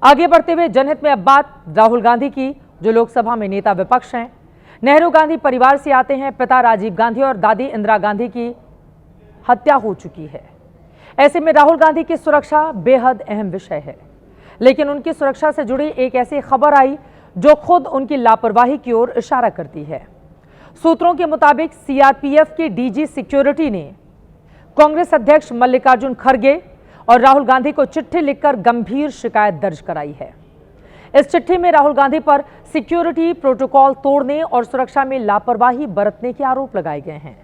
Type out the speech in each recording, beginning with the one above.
आगे बढ़ते हुए जनहित में अब बात राहुल गांधी की, जो लोकसभा में नेता विपक्ष हैं। नेहरू गांधी परिवार से आते हैं। पिता राजीव गांधी और दादी इंदिरा गांधी की हत्या हो चुकी है। ऐसे में राहुल गांधी की सुरक्षा बेहद अहम विषय है, लेकिन उनकी सुरक्षा से जुड़ी एक ऐसी खबर आई जो खुद उनकी लापरवाही की ओर इशारा करती है। सूत्रों के मुताबिक सीआरपीएफ के डीजी सिक्योरिटी ने कांग्रेस अध्यक्ष मल्लिकार्जुन खड़गे और राहुल गांधी को चिट्ठी लिखकर गंभीर शिकायत दर्ज कराई है। इस चिट्ठी में राहुल गांधी पर सिक्योरिटी प्रोटोकॉल तोड़ने और सुरक्षा में लापरवाही बरतने के आरोप लगाए गए हैं।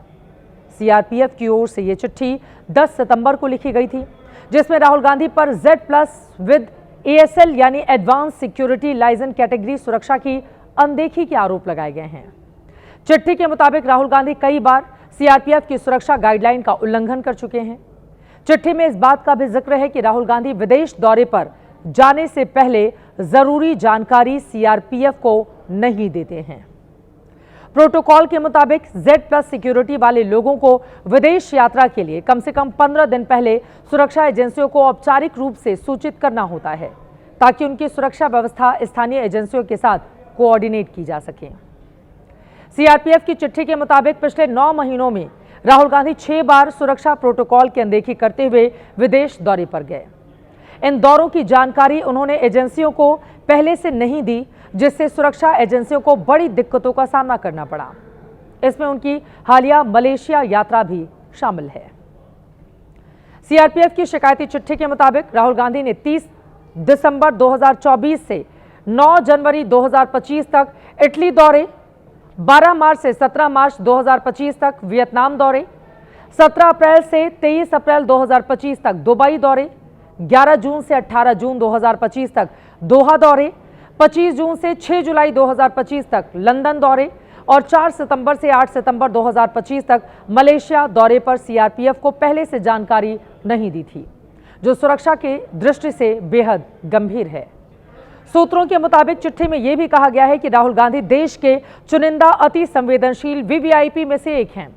सीआरपीएफ की ओर से यह चिट्ठी 10 सितंबर को लिखी गई थी, जिसमें राहुल गांधी पर Z+ विद ASL यानी एडवांस सिक्योरिटी लाइसेंस कैटेगरी सुरक्षा की अनदेखी के आरोप लगाए गए हैं। चिट्ठी के मुताबिक राहुल गांधी कई बार सीआरपीएफ की सुरक्षा गाइडलाइन का उल्लंघन कर चुके हैं। चिट्ठी में इस बात का भी जिक्र है कि राहुल गांधी विदेश दौरे पर जाने से पहले जरूरी जानकारी सीआरपीएफ को नहीं देते हैं। प्रोटोकॉल के मुताबिक Z+ सिक्योरिटी वाले लोगों को विदेश यात्रा के लिए कम से कम 15 दिन पहले सुरक्षा एजेंसियों को औपचारिक रूप से सूचित करना होता है, ताकि उनकी सुरक्षा व्यवस्था स्थानीय एजेंसियों के साथ कोऑर्डिनेट की जा सके। सीआरपीएफ की चिट्ठी के मुताबिक पिछले 9 महीनों में राहुल गांधी 6 बार सुरक्षा प्रोटोकॉल की अनदेखी करते हुए विदेश दौरे पर गए। इन दौरों की जानकारी उन्होंने एजेंसियों को पहले से नहीं दी, जिससे सुरक्षा एजेंसियों को बड़ी दिक्कतों का सामना करना पड़ा। इसमें उनकी हालिया मलेशिया यात्रा भी शामिल है। सीआरपीएफ की शिकायती चिट्ठी के मुताबिक राहुल गांधी ने 30 दिसंबर 2024 से 9 जनवरी 2025 तक इटली दौरे, 12 मार्च से 17 मार्च 2025 तक वियतनाम दौरे, 17 अप्रैल से 23 अप्रैल 2025 तक दुबई दौरे, 11 जून से 18 जून 2025 तक दोहा दौरे, 25 जून से 6 जुलाई 2025 तक लंदन दौरे और 4 सितंबर से 8 सितंबर 2025 तक मलेशिया दौरे पर सीआरपीएफ को पहले से जानकारी नहीं दी थी, जो सुरक्षा की दृष्टि से बेहद गंभीर है। सूत्रों के मुताबिक चिट्ठी में यह भी कहा गया है कि राहुल गांधी देश के चुनिंदा अति संवेदनशील वीवीआईपी में से एक हैं,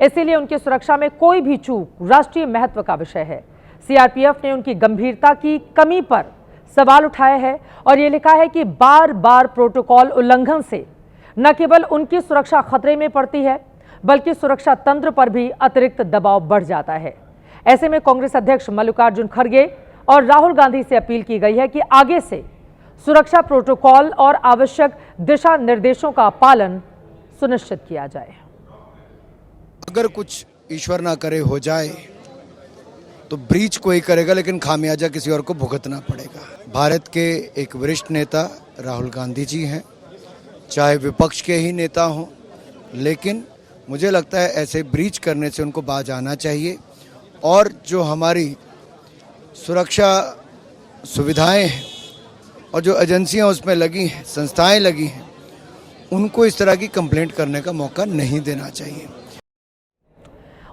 इसीलिए उनकी सुरक्षा में कोई भी चूक राष्ट्रीय महत्व का विषय है। सीआरपीएफ ने उनकी गंभीरता की कमी पर सवाल उठाया है और ये लिखा है कि बार बार प्रोटोकॉल उल्लंघन से न केवल उनकी सुरक्षा खतरे में पड़ती है, बल्कि सुरक्षा तंत्र पर भी अतिरिक्त दबाव बढ़ जाता है। ऐसे में कांग्रेस अध्यक्ष मल्लिकार्जुन खड़गे और राहुल गांधी से अपील की गई है कि आगे से सुरक्षा प्रोटोकॉल और आवश्यक दिशा निर्देशों का पालन सुनिश्चित किया जाए। अगर कुछ ईश्वर ना करे हो जाए तो ब्रीच कोई करेगा, लेकिन खामियाजा किसी और को भुगतना पड़ेगा। भारत के एक वरिष्ठ नेता राहुल गांधी जी हैं, चाहे विपक्ष के ही नेता हों, लेकिन मुझे लगता है ऐसे ब्रीच करने से उनको बाज आना चाहिए और जो हमारी सुरक्षा सुविधाएं हैं और जो एजेंसियां उसमें लगी हैं, संस्थाएं लगी हैं, उनको इस तरह की कंप्लेंट करने का मौका नहीं देना चाहिए।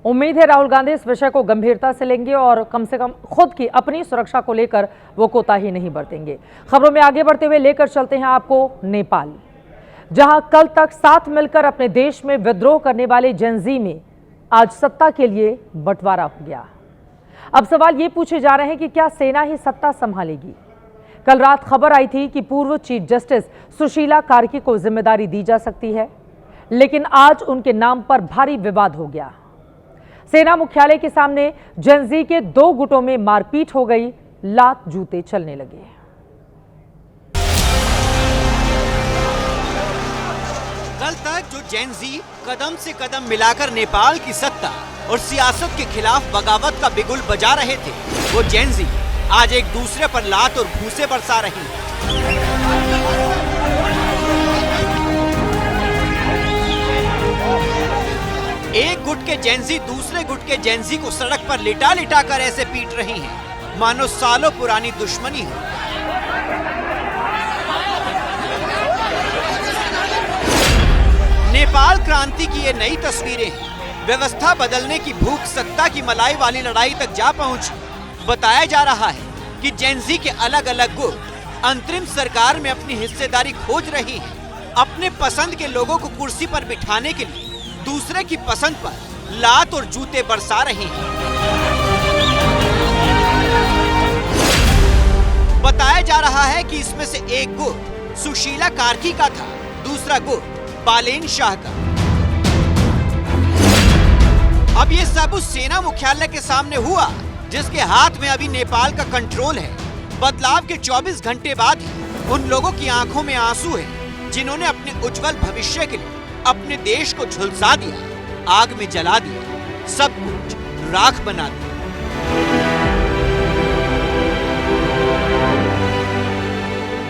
उम्मीद है राहुल गांधी इस विषय को गंभीरता से लेंगे और कम से कम खुद की अपनी सुरक्षा को लेकर वो कोताही नहीं बरतेंगे। खबरों में आगे बढ़ते हुए लेकर चलते हैं आपको नेपाल, जहां कल तक साथ मिलकर अपने देश में विद्रोह करने वाले जेनजी में आज सत्ता के लिए बंटवारा हो गया। अब सवाल ये पूछे जा रहे हैं कि क्या सेना ही सत्ता संभालेगी? कल रात खबर आई थी कि पूर्व चीफ जस्टिस सुशीला कार्की को जिम्मेदारी दी जा सकती है, लेकिन आज उनके नाम पर भारी विवाद हो गया। सेना मुख्यालय के सामने जेनजी के 2 गुटों में मारपीट हो गई, लात जूते चलने लगे। कल तक जो जेनजी कदम से कदम मिलाकर नेपाल की सत्ता और सियासत के खिलाफ बगावत का बिगुल बजा रहे थे, वो जेनजी आज एक दूसरे पर लात और भूसे बरसा रही है। एक गुट के जेनजी दूसरे गुट के जेनजी को सड़क पर लिटा लिटा कर ऐसे पीट रही हैं, मानो सालों पुरानी दुश्मनी हो। नेपाल क्रांति की ये नई तस्वीरें हैं। व्यवस्था बदलने की भूख सत्ता की मलाई वाली लड़ाई तक जा पहुंची। बताया जा रहा है कि जेनजी के अलग अलग गुट अंतरिम सरकार में अपनी हिस्सेदारी खोज रही हैं। अपने पसंद के लोगों को कुर्सी पर बिठाने के लिए दूसरे की पसंद पर लात और जूते बरसा रही हैं। बताया जा रहा है है कि इसमें से एक गुट सुशीला कार्की का था, दूसरा गुट बालेन शाह का। अब ये सब उस सेना मुख्यालय के सामने हुआ जिसके हाथ में अभी नेपाल का कंट्रोल है। बदलाव के 24 घंटे बाद ही उन लोगों की आंखों में आंसू है जिन्होंने अपने उज्जवल भविष्य के लिए अपने देश को झुलसा दिया, आग में जला दिया, सब कुछ राख बना दिया।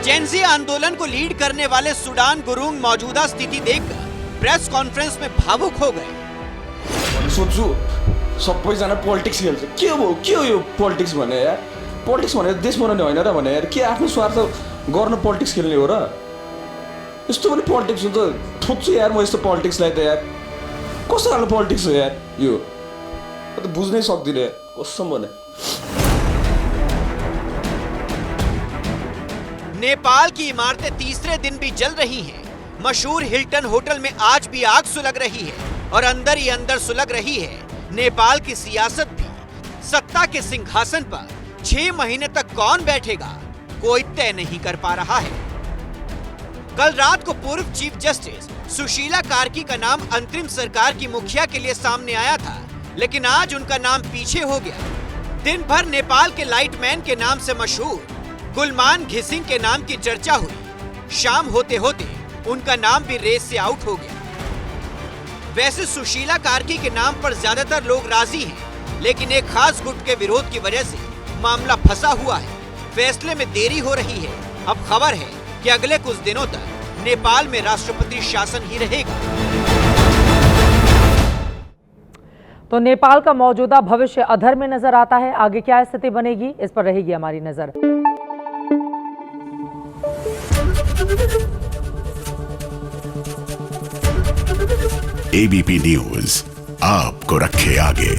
जेनजी आंदोलन को लीड करने वाले सुडान गुरुंग मौजूदा स्थिति देखकर प्रेस कॉन्फ्रेंस में भावुक हो गए। सोच्छु सबैजना पोलिटिक्स खेल्छ, के हो यो पोलिटिक्स भने यार? पोलिटिक्स भने देश बनाउने होइन र भने यार, के आफ्नो स्वार्थ गर्न पोलिटिक्स खेल्ने हो र? यस्तो पनि पोलिटिक्स हुन्छ? ठोक्छु यार म यस्तो पोलिटिक्सलाई त यार। कस्तो खालको पोलिटिक्स हो यार यो? म त बुझ्नै सक्दिनँ यार, कसम भने। नेपाल की इमारतें तीसरे दिन भी जल रही हैं। मशहूर हिल्टन होटल में आज भी आग सुलग रही है और अंदर ही अंदर सुलग रही है नेपाल की सियासत भी। सत्ता के सिंहासन पर 6 महीने तक कौन बैठेगा, कोई तय नहीं कर पा रहा है। कल रात को पूर्व चीफ जस्टिस सुशीला कार्की का नाम अंतरिम सरकार की मुखिया के लिए सामने आया था, लेकिन आज उनका नाम पीछे हो गया। दिन भर नेपाल के लाइटमैन के नाम से मशहूर गुलमान घिसिंग के नाम की चर्चा हुई। शाम होते होते उनका नाम भी रेस से आउट हो गया। वैसे सुशीला कार्की के नाम पर ज्यादातर लोग राजी हैं, लेकिन एक खास गुट के विरोध की वजह से मामला फंसा हुआ है। फैसले में देरी हो रही है। अब खबर है कि अगले कुछ दिनों तक नेपाल में राष्ट्रपति शासन ही रहेगा। तो नेपाल का मौजूदा भविष्य अधर में नजर आता है। आगे क्या स्थिति बनेगी, इस पर रहेगी हमारी नजर। एबीपी न्यूज आपको रखे आगे।